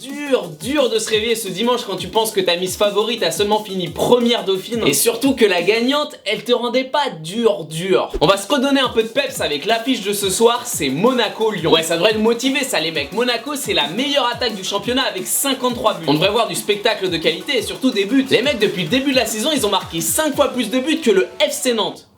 dur de se réveiller ce dimanche quand tu penses que ta Miss favorite a seulement fini première dauphine. Et surtout que la gagnante, elle te rendait pas dur. On va se redonner un peu de peps avec l'affiche de ce soir, c'est Monaco-Lyon. Ouais, ça devrait nous motiver ça les mecs. Monaco, c'est la meilleure attaque du championnat avec 53 buts. On devrait voir du spectacle de qualité et surtout des buts. Les mecs, depuis le début de la saison, ils ont marqué 5 fois plus de buts que le FC Nantes.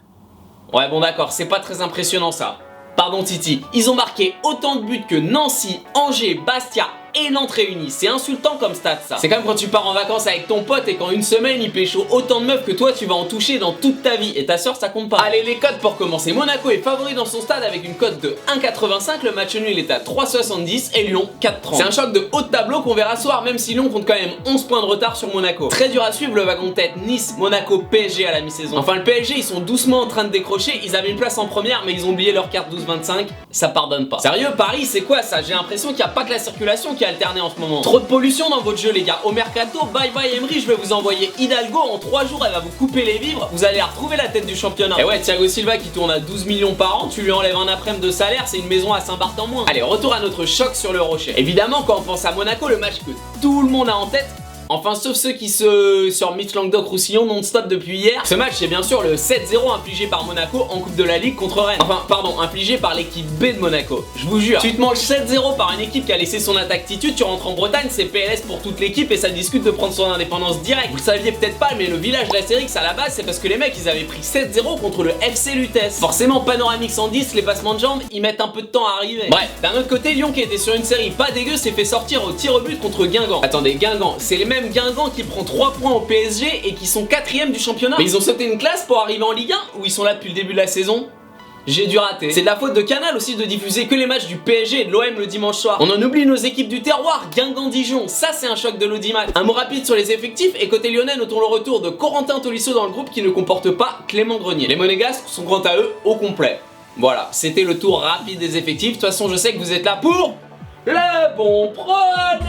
Ouais, bon d'accord, c'est pas très impressionnant ça. Pardon Titi, ils ont marqué autant de buts que Nancy, Angers, Bastia et Nantes réunis. C'est insultant comme stat ça. C'est comme quand tu pars en vacances avec ton pote et qu'en une semaine il pécho autant de meufs que toi tu vas en toucher dans toute ta vie. Et ta soeur ça compte pas. Allez les cotes pour commencer. Monaco est favori dans son stade avec une cote de 1,85. Le match nul est à 3,70 et Lyon 4,30. C'est un choc de haut de tableau qu'on verra ce soir même si Lyon compte quand même 11 points de retard sur Monaco. Très dur à suivre le wagon de tête Nice, Monaco, PSG à la mi-saison. Enfin le PSG ils sont doucement en train de décrocher. Ils avaient une place en première mais ils ont oublié leur carte 12-25. Ça pardonne pas. Sérieux Paris c'est quoi ça? J'ai l'impression qu'il n'y a pas que la circulation qui est alternée en ce moment. Trop de pollution dans votre jeu les gars. Au mercato, bye bye Emery, je vais vous envoyer Hidalgo. En 3 jours elle va vous couper les vivres. Vous allez retrouver la tête du championnat. Et ouais, Thiago Silva qui tourne à 12 millions par an, tu lui enlèves un après-midi de salaire, c'est une maison à Saint-Barth en moins. Allez, retour à notre choc sur le rocher. Évidemment quand on pense à Monaco, le match que tout le monde a en tête, enfin sauf ceux qui se sur Mitch Languedoc-Roussillon non-stop depuis hier. Ce match c'est bien sûr le 7-0 infligé par Monaco en Coupe de la Ligue contre Rennes. Enfin pardon, infligé par l'équipe B de Monaco. Je vous jure, tu te manges 7-0 par une équipe qui a laissé son attitude, tu rentres en Bretagne, c'est PLS pour toute l'équipe et ça discute de prendre son indépendance directe. Vous le saviez peut-être pas mais le village de la Sérix à la base c'est parce que les mecs ils avaient pris 7-0 contre le FC Lutèce. Forcément panoramique 110, les passements de jambes ils mettent un peu de temps à arriver. Bref, d'un autre côté Lyon qui était sur une série pas dégueu s'est fait sortir au tir au but contre Guingamp. Attendez, Guingamp, c'est les mêmes Guingamp qui prend 3 points au PSG et qui sont 4ème du championnat. Mais ils ont sauté une classe pour arriver en Ligue 1 ou ils sont là depuis le début de la saison? J'ai dû rater. C'est de la faute de Canal aussi de diffuser que les matchs du PSG et de l'OM le dimanche soir. On en oublie nos équipes du terroir, Guingamp-Dijon, ça c'est un choc de l'audimat. Un mot rapide sur les effectifs et côté lyonnais notons le retour de Corentin Tolisso dans le groupe qui ne comporte pas Clément Grenier. Les Monégasques sont quant à eux au complet. Voilà, c'était le tour rapide des effectifs. De toute façon je sais que vous êtes là pour le bon preneur.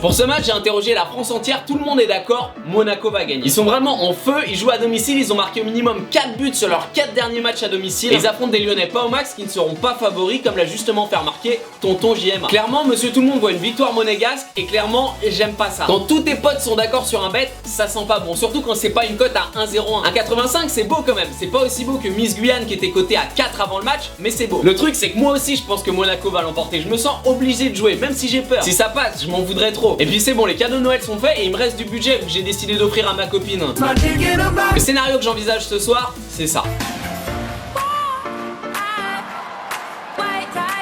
Pour ce match, j'ai interrogé la France entière, tout le monde est d'accord, Monaco va gagner. Ils sont vraiment en feu, ils jouent à domicile, ils ont marqué au minimum 4 buts sur leurs 4 derniers matchs à domicile. Et ils affrontent des Lyonnais pas au max qui ne seront pas favoris comme l'a justement fait remarquer Tonton JMA. Clairement, monsieur tout le monde voit une victoire monégasque et clairement, j'aime pas ça. Quand tous tes potes sont d'accord sur un bet, ça sent pas bon, surtout quand c'est pas une cote à 1,01. 1,85 c'est beau quand même, c'est pas aussi beau que Miss Guyane qui était cotée à 4 avant le match, mais c'est beau. Le truc c'est que moi aussi je pense que Monaco va l'emporter, je me sens obligé de jouer, même si j'ai peur. Si ça passe, je m'en voudrais trop. Et puis c'est bon, les cadeaux de Noël sont faits et il me reste du budget que j'ai décidé d'offrir à ma copine. Le scénario que j'envisage ce soir, c'est ça.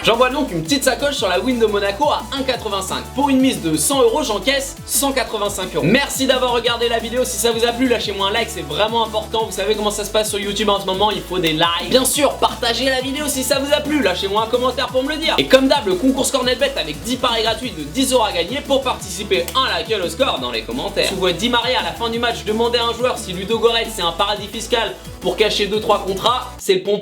J'envoie donc une petite sacoche sur la win de Monaco à 1,85. Pour une mise de 100 €, j'encaisse 185 €. Merci d'avoir regardé la vidéo. Si ça vous a plu, lâchez-moi un like, c'est vraiment important. Vous savez comment ça se passe sur YouTube en ce moment, il faut des likes. Bien sûr, partagez la vidéo si ça vous a plu. Lâchez-moi un commentaire pour me le dire. Et comme d'hab, le concours Cornetbet avec 10 paris gratuits de 10 € à gagner. Pour participer, un like et le score dans les commentaires. Si vous voyez 10 mariés à la fin du match, demandez à un joueur si Ludo Goretz c'est un paradis fiscal pour cacher 2-3 contrats, c'est le pompon.